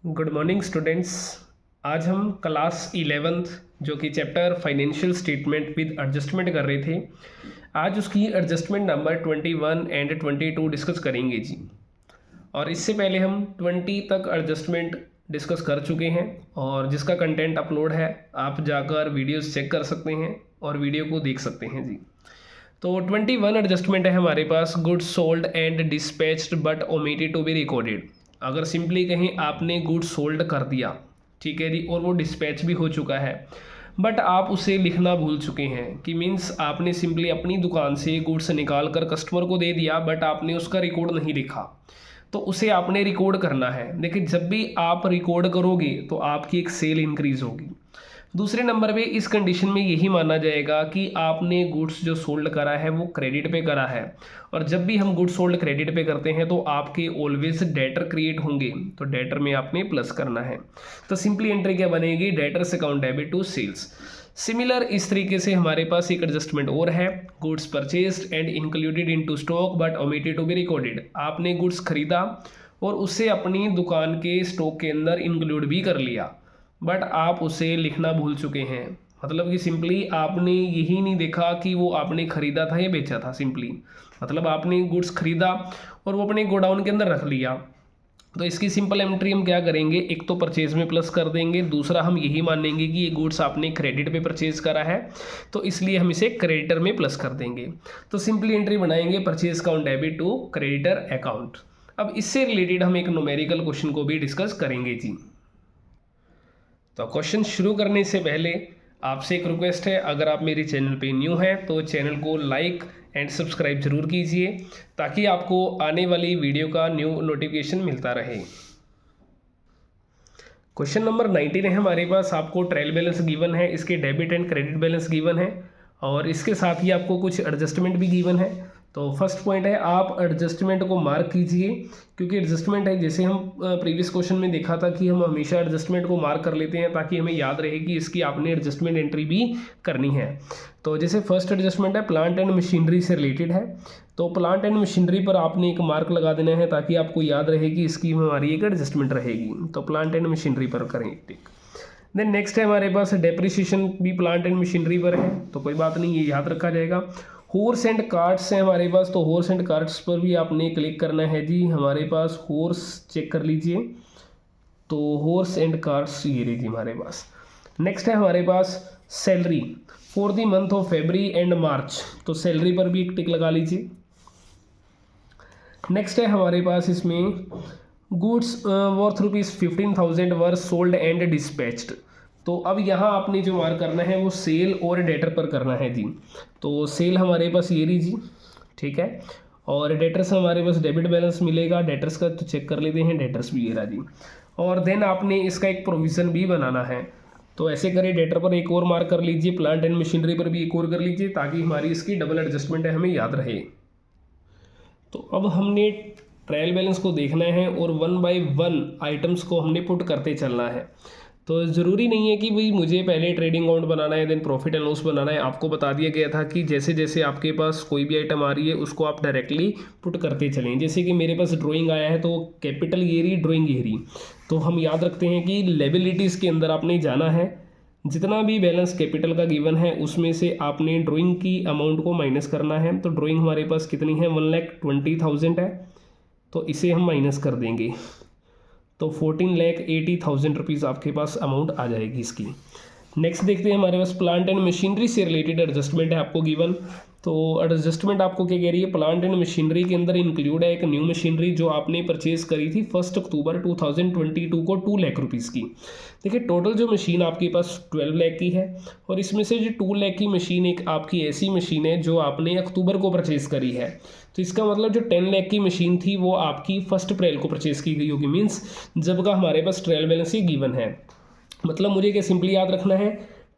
Good morning students. आज हम class 11th जो कि chapter financial statement with adjustment कर रहे थे, आज उसकी एडजस्टमेंट नंबर 21 एंड 22 डिस्कस करेंगे जी। और इससे पहले हम 20 तक एडजस्टमेंट डिस्कस कर चुके हैं और जिसका कंटेंट अपलोड है, आप जाकर वीडियोस चेक कर सकते हैं और वीडियो को देख सकते हैं जी। तो 21 एडजस्टमेंट है हमारे पास, goods sold and dispatched but omitted to be recorded. अगर सिंपली कहीं आपने गुड्स सोल्ड कर दिया, ठीक है जी, और वो डिस्पैच भी हो चुका है, बट आप उसे लिखना भूल चुके हैं कि मीन्स आपने सिंपली अपनी दुकान से गुड्स निकाल कर कस्टमर को दे दिया, बट आपने उसका रिकॉर्ड नहीं लिखा, तो उसे आपने रिकॉर्ड करना है। देखिए, जब भी आप रिकॉर्ड करोगे तो आपकी एक सेल इंक्रीज होगी। दूसरे नंबर पे इस कंडीशन में यही माना जाएगा कि आपने गुड्स जो सोल्ड करा है वो क्रेडिट पे करा है, और जब भी हम गुड्स सोल्ड क्रेडिट पे करते हैं तो आपके ऑलवेज डेटर क्रिएट होंगे, तो डेटर में आपने प्लस करना है। तो सिंपली एंट्री क्या बनेगी, debtors account debit to sales. Similar इस तरीके से हमारे पास एक एडजस्टमेंट और है, goods purchased and included into stock but omitted to be recorded. आपने गुड्स खरीदा और उसे अपनी दुकान के स्टॉक के अंदर इंक्लूड भी कर लिया, बट आप उसे लिखना भूल चुके हैं। मतलब कि सिंपली आपने यही नहीं देखा कि वो आपने खरीदा था या बेचा था। सिंपली मतलब आपने गुड्स खरीदा और वो अपने गोडाउन के अंदर रख लिया। तो इसकी सिंपल एंट्री हम क्या करेंगे, एक तो परचेज में प्लस कर देंगे, दूसरा हम यही मानेंगे कि ये गुड्स आपने क्रेडिट पे परचेज करा है, तो इसलिए हम इसे क्रेडिटर में प्लस कर देंगे। तो सिंपली एंट्री बनाएंगे purchase account debit to creditor account. अब इससे रिलेटेड हम एक न्यूमेरिकल क्वेश्चन को भी डिस्कस करेंगे जी। तो क्वेश्चन शुरू करने से पहले आपसे एक रिक्वेस्ट है, अगर आप मेरे चैनल पे न्यू हैं तो चैनल को लाइक एंड सब्सक्राइब जरूर कीजिए ताकि आपको आने वाली वीडियो का न्यू नोटिफिकेशन मिलता रहे। क्वेश्चन नंबर 19 है हमारे पास। आपको ट्रायल बैलेंस गिवन है, इसके debit and credit balance given है और इसके साथ ही आपको कुछ एडजस्टमेंट भी गिवन है। तो फर्स्ट पॉइंट है, आप एडजस्टमेंट को मार्क कीजिए, क्योंकि एडजस्टमेंट है, जैसे हम प्रीवियस क्वेश्चन में देखा था कि हम हमेशा एडजस्टमेंट को मार्क कर लेते हैं ताकि हमें याद रहे कि इसकी आपने एडजस्टमेंट एंट्री भी करनी है। तो जैसे फर्स्ट एडजस्टमेंट है, प्लांट एंड मशीनरी से रिलेटेड है, तो प्लांट एंड मशीनरी पर आपने एक मार्क लगा देना है ताकि आपको याद रहे कि इसकी हमारी एक एडजस्टमेंट रहेगी। तो प्लांट एंड मशीनरी पर करें टिक। देन नेक्स्ट है हमारे पास डेप्रिसिएशन भी प्लांट एंड मशीनरी पर है, तो कोई बात नहीं, ये याद रखा जाएगा। हॉर्स एंड कार्ट्स है हमारे पास, तो हॉर्स एंड कार्ट्स पर भी आपने क्लिक करना है जी। हमारे पास हॉर्स चेक कर लीजिए, तो हॉर्स एंड कार्ट्स ये लीजिए हमारे पास। नेक्स्ट है हमारे पास salary for the month of February and March, तो सैलरी पर भी एक टिक लगा लीजिए। नेक्स्ट है हमारे पास इसमें goods worth ₹15,000 were sold and dispatched, तो अब यहाँ आपने जो मार्क करना है वो सेल और डेटर पर करना है जी। तो सेल हमारे पास ये लीजिए, ठीक है, और डेटर्स हमारे पास डेबिट बैलेंस मिलेगा, डेटर्स का तो चेक कर लेते हैं, डेटर्स भी ये रहा जी। और देन आपने इसका एक प्रोविज़न भी बनाना है, तो ऐसे करें, डेटर पर एक और मार्क कर लीजिए, प्लांट एंड मशीनरी पर भी एक और कर लीजिए ताकि हमारी इसकी डबल एडजस्टमेंट है, हमें याद रहे। तो अब हमने ट्रायल बैलेंस को देखना है और 1 बाय 1 आइटम्स को हमने पुट करते चलना है। तो ज़रूरी नहीं है कि भाई मुझे पहले ट्रेडिंग अकाउंट बनाना है देन प्रॉफिट एंड लॉस बनाना है। आपको बता दिया गया था कि जैसे जैसे आपके पास कोई भी आइटम आ रही है उसको आप डायरेक्टली पुट करते चलें। जैसे कि मेरे पास ड्राइंग आया है, तो कैपिटल ये रही, ड्राइंग ये रही, तो हम याद रखते हैं कि लायबिलिटीज़ के अंदर आपने जाना है, जितना भी बैलेंस कैपिटल का गिवन है उसमें से आपने ड्राइंग की अमाउंट को माइनस करना है। तो ड्राइंग हमारे पास कितनी है, 1,20,000 है, तो इसे हम माइनस कर देंगे, तो 14,80,000 रुपीज़ आपके पास अमाउंट आ जाएगी इसकी। नेक्स्ट देखते हैं हमारे पास प्लांट एंड मशीनरी से रिलेटेड एडजस्टमेंट है आपको गिवन। तो एडजस्टमेंट आपको क्या कह रही है, प्लांट एंड मशीनरी के अंदर इंक्लूड है एक न्यू मशीनरी जो आपने परचेज करी थी 1 अक्टूबर 2022 को 2 लाख रुपीज़ की। देखिए, टोटल जो मशीन आपके पास 12 लाख की है, और इसमें से जो 2 लाख की मशीन एक आपकी ऐसी मशीन है जो आपने अक्टूबर को परचेज करी है। तो इसका मतलब जो 10 लाख की मशीन थी वो आपकी 1 अप्रैल को परचेज की गई होगी, मीन्स जब का हमारे पास ट्रायल बैलेंस ही गिवन है। मतलब मुझे क्या सिंपली याद रखना है,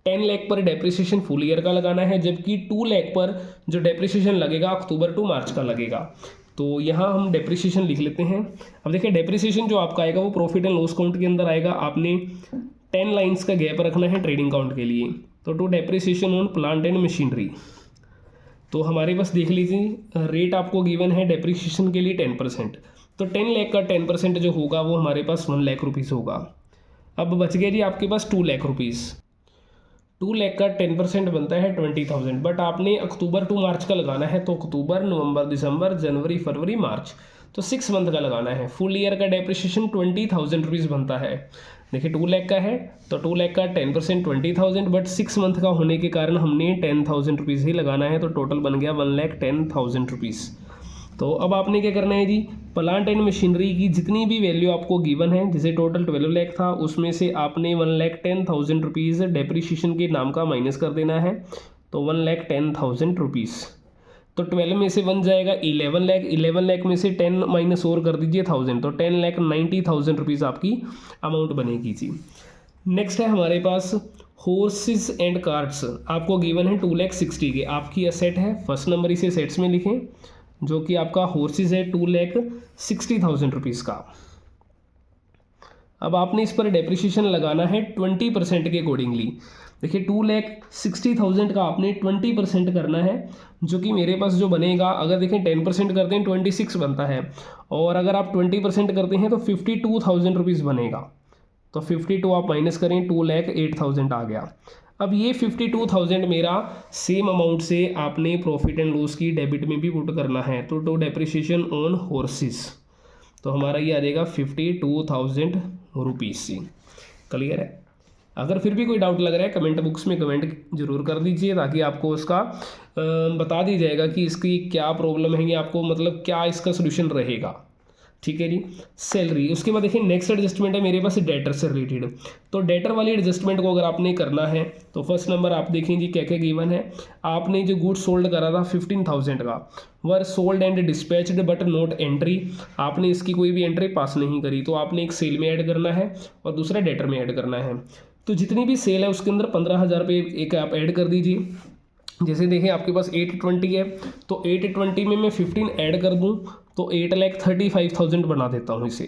10 लाख पर डेप्रिसिएशन फुल ईयर का लगाना है, जबकि 2 लाख पर जो डेप्रिसिएशन लगेगा अक्टूबर टू मार्च का लगेगा। तो यहाँ हम डेप्रिसिएशन लिख लेते हैं। अब देखिए, डेप्रिसिएशन जो आपका आएगा वो प्रॉफिट एंड लॉस काउंट के अंदर आएगा। आपने 10 लाइन्स का गैप रखना है ट्रेडिंग अकाउंट के लिए। तो to depreciation on plant and machinery, तो हमारे पास देख लीजिए रेट आपको गिवन है डेप्रिसिएशन के लिए 10%, तो 10 लाख का 10% जो होगा वो हमारे पास 1 लाख रुपीज़ होगा। अब बच गया जी आपके पास 2 लाख रुपीज़। 2 लाख का 10% बनता है 20,000, बट आपने अक्टूबर टू मार्च का लगाना है, तो अक्टूबर, नवंबर, दिसंबर, जनवरी, फरवरी, मार्च, तो 6 मंथ का लगाना है। फुल ईयर का डेप्रिसिएशन 20,000 रुपीज़ बनता है। देखिए 2 लाख का है तो 2 लाख का 10% 20,000, बट 6 मंथ का होने के कारण हमने 10,000 रुपीज़ ही लगाना है, तो टोटल बन गया 1,10,000 रुपीज़। तो अब आपने क्या करना है जी, प्लांट एंड मशीनरी की जितनी भी वैल्यू आपको गिवन है, जैसे टोटल 12 लाख था, उसमें से आपने 1,10,000 रुपीज़ डेप्रिसिएशन के नाम का माइनस कर देना है, तो 1,10,000 रुपीज़। तो 12 में से बन जाएगा 11 लाख, 11 लाख में से 10 माइनस और कर दीजिए 1000, तो 10,90,000 रुपीज़ आपकी अमाउंट बनेगी जी। नेक्स्ट है हमारे पास हॉर्सेस एंड कार्ट्स, आपको गिवन है 2,60,000 के, आपकी असेट है, फर्स्ट नंबर इसे सेट्स में लिखें, जो कि आपका हॉर्सेस है 2,60,000 रुपीज़ का। अब आपने इस पर डेप्रिसिएशन लगाना है 20% के अकॉर्डिंगली। देखिए 2,60,000 का आपने 20% करना है, जो कि मेरे पास जो बनेगा, अगर देखें 10% करते हैं 26 बनता है, और अगर आप 20% करते हैं तो 52,000 रुपीज़ बनेगा। तो 52 आप माइनस करें, 2,08,000 आ गया। अब ये 52,000 मेरा सेम अमाउंट से आपने प्रॉफिट एंड लॉस की डेबिट में भी पुट करना है, तो डेप्रिसिएशन ऑन हॉर्सेस, तो हमारा ये आ जाएगा 52,000 रुपीज़। क्लियर है? अगर फिर भी कोई डाउट लग रहा है कमेंट बॉक्स में कमेंट जरूर कर दीजिए, ताकि आपको उसका बता दी जाएगा कि इसकी क्या प्रॉब्लम है, या आपको मतलब क्या इसका सोल्यूशन रहेगा। ठीक है जी। सैलरी, उसके बाद देखिए नेक्स्ट एडजस्टमेंट है मेरे पास डेटर से रिलेटेड। तो डेटर वाली एडजस्टमेंट को अगर आपने करना है तो फर्स्ट नंबर आप देखें जी क्या क्या गिवन है। आपने जो गुड सोल्ड करा था 15,000 का, were sold and dispatched but not entry, आपने इसकी कोई भी एंट्री पास नहीं करी, तो आपने एक सेल में ऐड करना है और दूसरा डेटर में ऐड करना है। तो जितनी भी सेल है उसके अंदर 15,000 रुपये एक आप ऐड कर दीजिए। जैसे देखिए आपके पास 820 है, तो 820 में मैं 15 ऐड कर दूं तो 8,35,000 बना देता हूं इसे।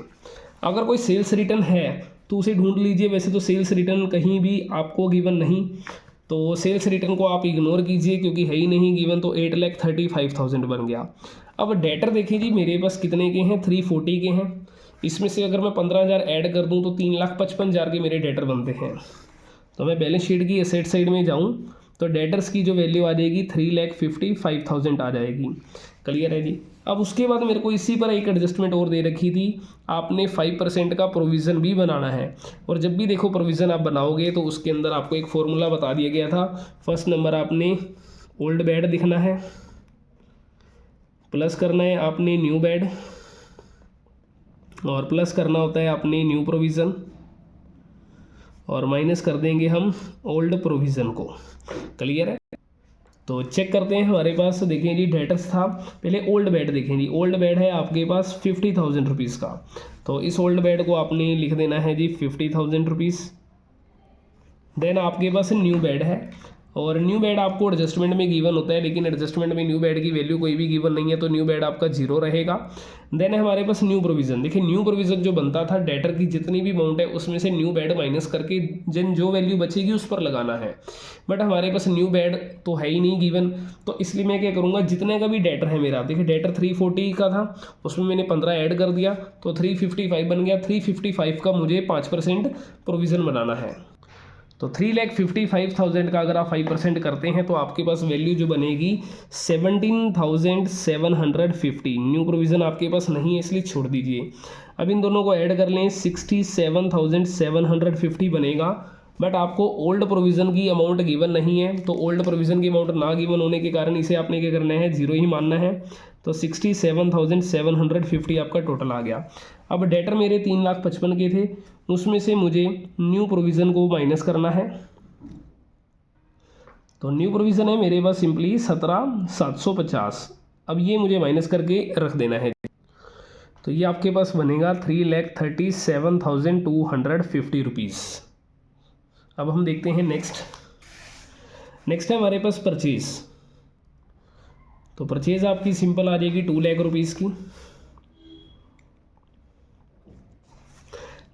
अगर कोई सेल्स रिटर्न है तो उसे ढूंढ लीजिए, वैसे तो सेल्स रिटर्न कहीं भी आपको गिवन नहीं, तो सेल्स रिटर्न को आप इग्नोर कीजिए क्योंकि है ही नहीं गिवन, तो 8,35,000 बन गया। अब डेटर देखिए जी मेरे पास कितने के हैं, 340 के हैं। इसमें से अगर मैं 15,000 ऐड कर दूं तो 3,55,000 के मेरे डेटर बनते हैं। तो मैं बैलेंस शीट की एसेट साइड में जाऊं तो डेटर्स की जो वैल्यू आ जाएगी 3,55,000 आ जाएगी। क्लियर है जी। अब उसके बाद मेरे को इसी पर एक एडजस्टमेंट और दे रखी थी, आपने 5% का प्रोविज़न भी बनाना है। और जब भी देखो प्रोविज़न आप बनाओगे तो उसके अंदर आपको एक फॉर्मूला बता दिया गया था। फर्स्ट नंबर आपने ओल्ड बेड लिखना है, प्लस करना है आपने न्यू बेड, और प्लस करना होता है आपने न्यू प्रोविज़न, और माइनस कर देंगे हम ओल्ड प्रोविज़न को। क्लियर है? तो चेक करते हैं हमारे पास, देखें जी डेटर्स था, पहले ओल्ड बेड देखें जी। ओल्ड बेड है आपके पास 50,000 रुपीज़ का, तो इस ओल्ड बेड को आपने लिख देना है जी 50,000 रुपीज़। देन आपके पास न्यू बेड है, और न्यू बेड आपको एडजस्टमेंट में गिवन होता है, लेकिन एडजस्टमेंट में न्यू बेड की वैल्यू कोई भी गिवन नहीं है, तो न्यू बेड आपका 0 रहेगा। देन है हमारे पास न्यू प्रोविज़न। देखिए न्यू प्रोविज़न जो बनता था डेटर की जितनी भी अमाउंट है उसमें से न्यू बेड माइनस करके जिन जो वैल्यू बचेगी उस पर लगाना है, बट हमारे पास न्यू बेड तो है ही नहीं गिवन, तो इसलिए मैं क्या करूँगा, जितने का भी डेटर है मेरा, देखिए डेटर 340 का था, उसमें मैंने 15 ऐड कर दिया तो 355 बन गया। 355 का मुझे 5% प्रोविज़न बनाना है, तो 3,55,000 का अगर आप 5% करते हैं तो आपके पास वैल्यू जो बनेगी 17,750। न्यू प्रोविज़न आपके पास नहीं है इसलिए छोड़ दीजिए। अब इन दोनों को ऐड कर लें, 67,750 बनेगा, बट आपको ओल्ड प्रोविज़न की अमाउंट गिवन नहीं है, तो ओल्ड प्रोविज़न की अमाउंट ना गिवन होने के कारण इसे आपने क्या करना है, 0 ही मानना है। तो 67,750 आपका टोटल आ गया। अब डेटर मेरे 3,55,000 के थे, उसमें से मुझे न्यू प्रोविज़न को माइनस करना है, तो न्यू प्रोविज़न है मेरे पास सिंपली 17,750। अब ये मुझे माइनस करके रख देना है, तो ये आपके पास बनेगा 3,37,250 रुपीज़। अब हम देखते हैं नेक्स्ट है हमारे पास परचेज़। तो परचेज़ आपकी सिंपल आ जाएगी 2 लाख रुपीज़ की।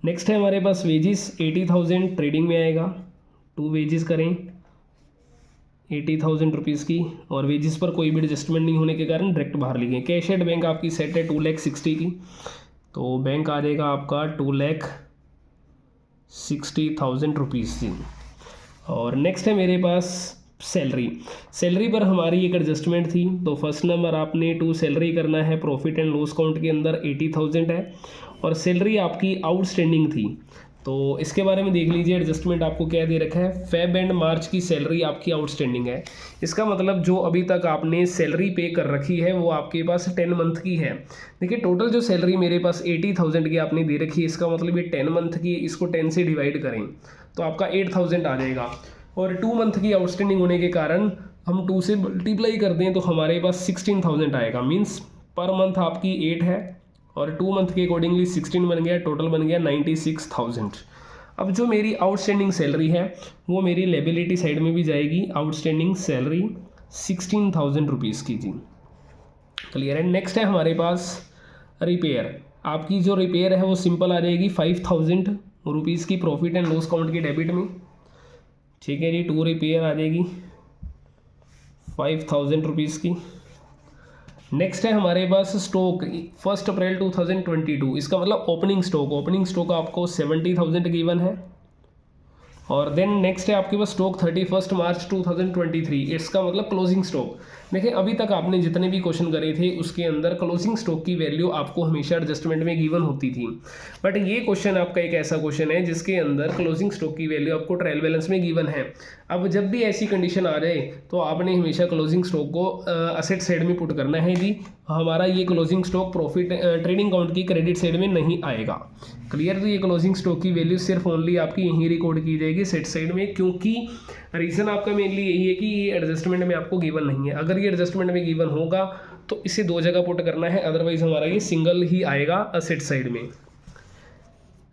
नेक्स्ट है हमारे पास वेजिस, 80,000 ट्रेडिंग में आएगा। 2 वेजिस करें 80,000 रुपीज़ की, और वेजिस पर कोई भी एडजस्टमेंट नहीं होने के कारण डायरेक्ट बाहर लिखें। कैश एट बैंक आपकी सेट है 2,60,000 की, तो बैंक आ जाएगा आपका 2,60,000 रुपीज़ जी। और नेक्स्ट है मेरे पास सैलरी पर हमारी एक एडजस्टमेंट थी। तो फर्स्ट नंबर आपने टू सैलरी करना है, प्रॉफिट एंड लॉस काउंट के अंदर 80,000 है और सैलरी आपकी आउटस्टैंडिंग थी। तो इसके बारे में देख लीजिए, एडजस्टमेंट आपको क्या दे रखा है, फेब एंड मार्च की सैलरी आपकी आउटस्टैंडिंग है। इसका मतलब जो अभी तक आपने सैलरी पे कर रखी है वो आपके पास 10 मंथ की है। देखिए टोटल जो सैलरी मेरे पास 80,000 की आपने दे रखी है, इसका मतलब ये 10 मंथ की, इसको 10 से डिवाइड करें तो आपका 8,000 आ जाएगा। और 2 मंथ की आउटस्टैंडिंग होने के कारण हम 2 से मल्टीप्लाई कर दें तो हमारे पास 16,000 आएगा। मीन्स पर मंथ आपकी 8 है और 2 मंथ के अकॉर्डिंगली 16 बन गया, टोटल बन गया 96,000। अब जो मेरी आउटस्टैंडिंग सैलरी है वो मेरी लेबिलिटी साइड में भी जाएगी, आउटस्टैंडिंग सैलरी 16,000 रुपीज़ की जी। क्लियर है। नेक्स्ट है हमारे पास रिपेयर। आपकी जो रिपेयर है वो सिंपल आ जाएगी 5,000 रुपीज़ की प्रॉफिट एंड लॉस काउंट के डेबिट में। ठीक है जी, टू रिपेयर आ जाएगी 5,000 रुपीज़ की। नेक्स्ट है हमारे पास स्टॉक 1 अप्रैल 2022, इसका मतलब ओपनिंग स्टॉक आपको 70,000 गिवन है। और देन नेक्स्ट है आपके पास स्टॉक 31 मार्च 2023, इसका मतलब क्लोजिंग स्टॉक। देखिए अभी तक आपने जितने भी क्वेश्चन करे थे उसके अंदर क्लोजिंग स्टॉक की वैल्यू आपको हमेशा एडजस्टमेंट में गिवन होती थी, बट ये क्वेश्चन आपका एक ऐसा क्वेश्चन है जिसके अंदर क्लोजिंग स्टॉक की वैल्यू आपको ट्रायल बैलेंस में गिवन है। अब जब भी ऐसी कंडीशन आ जाए तो आपने हमेशा क्लोजिंग स्टॉक को असेट साइड में पुट करना है जी। हमारा ये closing stock profit trading account की क्रेडिट साइड में नहीं आएगा। क्लियर। तो ये क्लोजिंग स्टॉक की वैल्यू सिर्फ ओनली आपकी यहीं रिकॉर्ड की जाएगी सेट साइड में, क्योंकि रीज़न आपका मेनली यही है कि ये एडजस्टमेंट में आपको गिवन नहीं है। अगर ये एडजस्टमेंट में गिवन होगा तो इसे दो जगह पुट करना है, अदरवाइज हमारा ये सिंगल ही आएगा असेट साइड में।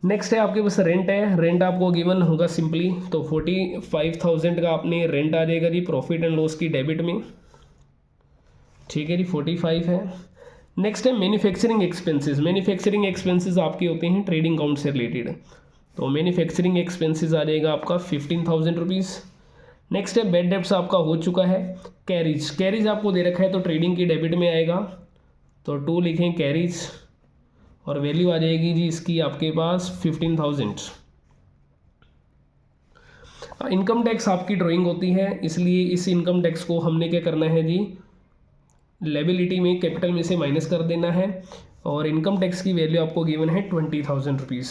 नेक्स्ट है आपके पास रेंट है। रेंट आपको गिवन होगा सिंपली, तो 45,000 का आपने रेंट आ जाएगा जी प्रॉफिट एंड लॉस की डेबिट में। ठीक है जी, 45 है। नेक्स्ट है मैन्युफैक्चरिंग एक्सपेंसेस। मैन्युफैक्चरिंग एक्सपेंसेस आपके होते हैं ट्रेडिंग अकाउंट से रिलेटेड, तो मैन्युफैक्चरिंग एक्सपेंसेस आ जाएगा आपका 15,000 रुपीज़। नेक्स्ट है बैड डेब्ट्स आपका हो चुका है। कैरीज आपको दे रखा है तो ट्रेडिंग की डेबिट में आएगा, तो 2 लिखें कैरीज और वैल्यू आ जाएगी जी इसकी आपके पास 15,000। इनकम टैक्स आपकी ड्राइंग होती है, इसलिए इस इनकम टैक्स को हमने क्या करना है जी, लेबिलिटी में कैपिटल में से माइनस कर देना है। और इनकम टैक्स की वैल्यू आपको गिवन है 20,000 रुपीज़,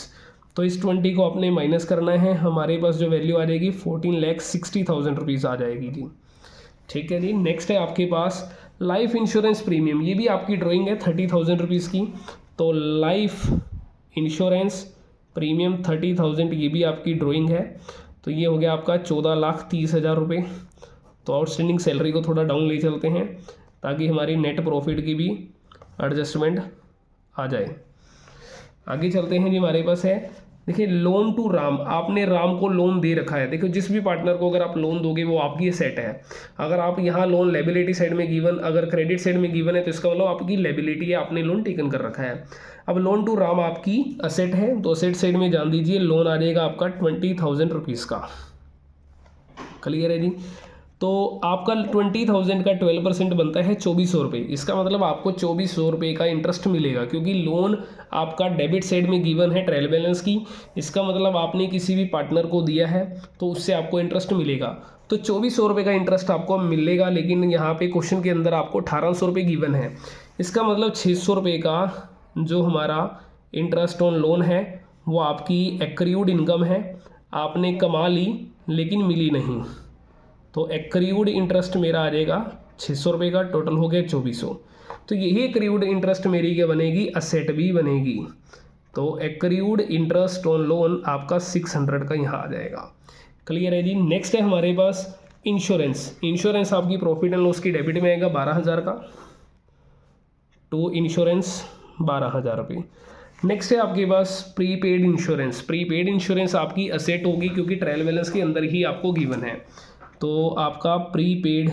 तो इस 20 को आपने माइनस करना है। हमारे पास जो वैल्यू आ जाएगी 14,60,000 रुपीज़ आ जाएगी जी। ठीक है जी। नेक्स्ट है आपके पास लाइफ इंश्योरेंस प्रीमियम, ये भी आपकी ड्राइंग है 30,000 रुपीज़ की, तो लाइफ इंश्योरेंस प्रीमियम 30,000 ये भी आपकी ड्राइंग है, तो ये हो गया आपका 14,30,000 रुपये। तो आउटस्टैंडिंग सैलरी को थोड़ा डाउन ले चलते हैं ताकि हमारी नेट प्रॉफिट की भी एडजस्टमेंट आ जाए। आगे चलते हैं जी। हमारे पास है देखिए लोन टू राम, आपने राम को लोन दे रखा है। देखो जिस भी पार्टनर को अगर आप लोन दोगे वो आपकी सेट है। अगर आप यहाँ लोन लेबिलिटी साइड में गिवन, अगर क्रेडिट साइड में गिवन है तो इसका मतलब आपकी लेबिलिटी है, आपने लोन टेकन कर रखा है। अब लोन टू राम आपकी असेट है, तो असेट साइड में जान दीजिए लोन आ जाएगा आपका 20,000 रुपीज़ का। क्लियर है जी। तो आपका 20,000 का 12% बनता है 2,400 रुपये। इसका मतलब आपको 2,400 रुपये का इंटरेस्ट मिलेगा, क्योंकि लोन आपका डेबिट साइड में गिवन है ट्रायल बैलेंस की। इसका मतलब आपने किसी भी पार्टनर को दिया है तो उससे आपको इंटरेस्ट मिलेगा, तो 2,400 रुपये का इंटरेस्ट आपको मिलेगा। लेकिन यहाँ पे क्वेश्चन के अंदर आपको 1,800 रुपये गिवन है। इसका मतलब 600 रुपये का जो हमारा इंटरेस्ट ऑन लोन है वो आपकी एक्रीड इनकम है, आपने कमा ली लेकिन मिली नहीं, तो एक्रीड इंटरेस्ट मेरा आ जाएगा 600 रुपये का, टोटल हो गया 2,400। तो यही एक्रीड इंटरेस्ट मेरी क्या बनेगी, असेट भी बनेगी। तो एक्रीड इंटरेस्ट ऑन लोन आपका 600 का यहाँ आ जाएगा। क्लियर है जी। नेक्स्ट है हमारे पास इंश्योरेंस आपकी प्रॉफिट एंड लॉस की डेबिट में आएगा 12,000 का, टू इंश्योरेंस 12,000 रुपये। नेक्स्ट है आपके पास प्रीपेड इंश्योरेंस आपकी असेट होगी, क्योंकि ट्रायल बैलेंस के अंदर ही आपको गिवन है। तो आपका प्रीपेड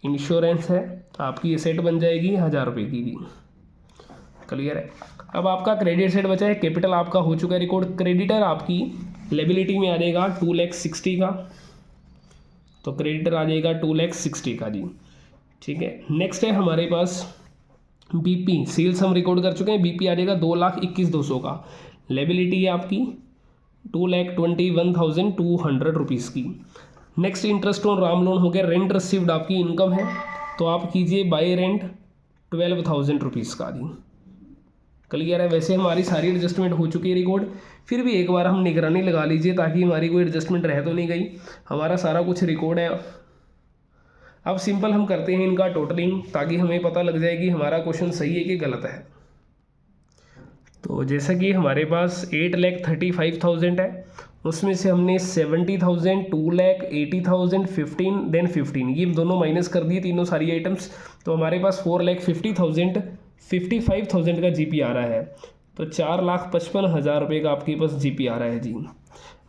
इंश्योरेंस है, आपकी एसेट बन जाएगी 1,000 रुपये की भी। क्लियर है। अब आपका क्रेडिट साइड बचा है, कैपिटल आपका हो चुका है रिकॉर्ड। क्रेडिटर आपकी लेबिलिटी में आ जाएगा 2,60,000 का, तो क्रेडिटर आ जाएगा 2,60,000 का जी। ठीक है। नेक्स्ट है हमारे पास बीपी सेल्स हम रिकॉर्ड कर चुके हैं, बीपी आ जाएगा 2,21,200 का। लायबिलिटी है आपकी 2,21,200 रुपीज़ की। Next interest on Ram loan हो गया। रेंट रिसीव्ड आपकी इनकम है, तो आप कीजिए बाय रेंट 12,000 रुपीज़ का जी। क्लियर है। वैसे हमारी सारी एडजस्टमेंट हो चुकी है रिकॉर्ड, फिर भी एक बार हम निगरानी लगा लीजिए ताकि हमारी कोई एडजस्टमेंट रह तो नहीं गई। हमारा सारा कुछ रिकॉर्ड है। अब सिंपल हम करते हैं इनका टोटलिंग ताकि हमें पता लग जाए कि हमारा क्वेश्चन सही है कि गलत है। तो जैसा कि हमारे पास 8,35,000 है, उसमें से हमने 70,000, 2,80,000, 15 देन 15 ये दोनों माइनस कर दिए तीनों सारी आइटम्स, तो हमारे पास 4,50,000 55,000 का जीपी आ रहा है। तो 4,55,000 रुपये का आपके पास जीपी आ रहा है जी।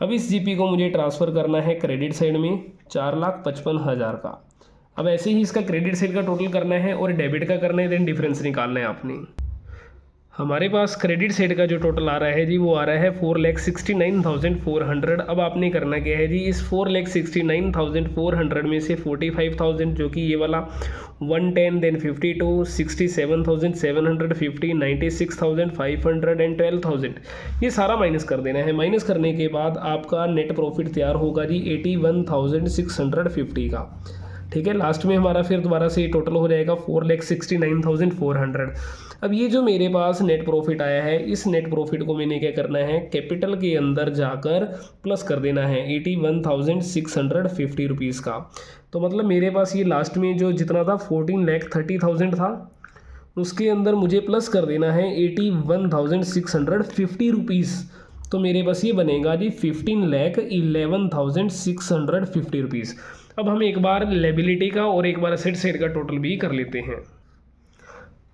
अब इस जीपी को मुझे ट्रांसफ़र करना है क्रेडिट साइड में 4,55,000 का। अब ऐसे ही इसका क्रेडिट साइड का टोटल करना है और डेबिट का करना है, देन डिफरेंस निकालना है आपने। हमारे पास क्रेडिट साइड का जो टोटल आ रहा है जी वो आ रहा है 4,69,400। अब आपने करना क्या है जी, इस 4,69,400 में से 45,000 जो कि ये वाला 110 देन 52 67,750 96,500 एंड 12,000 ये सारा माइनस कर देना है। माइनस करने के बाद आपका नेट प्रॉफिट तैयार होगा जी 81,650 का। ठीक है। लास्ट में हमारा फिर दोबारा से टोटल हो जाएगा 4,69,400। अब ये जो मेरे पास नेट प्रॉफिट आया है, इस नेट प्रॉफिट को मैंने क्या करना है, कैपिटल के अंदर जाकर प्लस कर देना है 81,650 रुपीज़ का। तो मतलब मेरे पास ये लास्ट में जो जितना था 14,30,000 था, उसके अंदर मुझे प्लस कर देना है 81,650 रुपीज़। तो मेरे पास ये बनेगा जी 15,11,650 रुपीज़। अब हम एक बार लायबिलिटी का और एक बार असेट साइड का टोटल भी कर लेते हैं।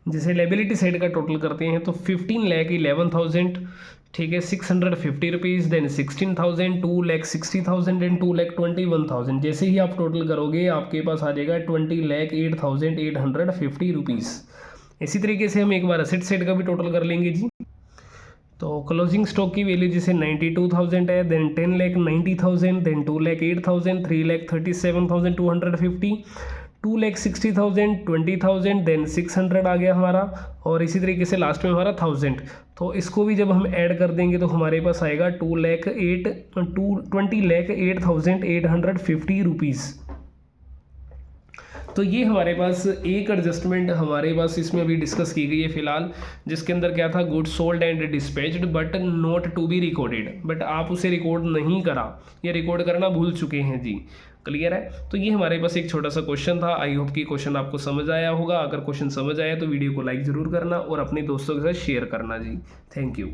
जैसे लायबिलिटी साइड का टोटल करते हैं तो 15,11,000, ठीक है, 650 रुपीज़, देन 16,000, 2,60,000 एंड 2,21,000। जैसे ही आप टोटल करोगे आपके पास आ जाएगा 20,08,850 रुपीज़। इसी तरीके से हम एक बार असेट साइड का भी टोटल कर लेंगे जी। तो क्लोजिंग स्टॉक की वैल्यू जैसे 92,000 है, देन 10,90,000, देन 2,08,000, 3,37,250, 2,60,000, 20,000, देन 600 आ गया हमारा, और इसी तरीके से लास्ट में हमारा 1,000। तो इसको भी जब हम ऐड कर देंगे तो हमारे पास आएगा 20,08,850 रुपीज़। तो ये हमारे पास एक एडजस्टमेंट हमारे पास इसमें अभी डिस्कस की गई है फिलहाल, जिसके अंदर क्या था, good sold and dispatched but not to be recorded, but आप उसे रिकॉर्ड नहीं करा या रिकॉर्ड करना भूल चुके हैं जी। क्लियर है। तो ये हमारे पास एक छोटा सा क्वेश्चन था। आई होप कि क्वेश्चन आपको समझ आया होगा। अगर क्वेश्चन समझ आया तो वीडियो को लाइक ज़रूर करना और अपने दोस्तों के साथ शेयर करना जी। Thank you.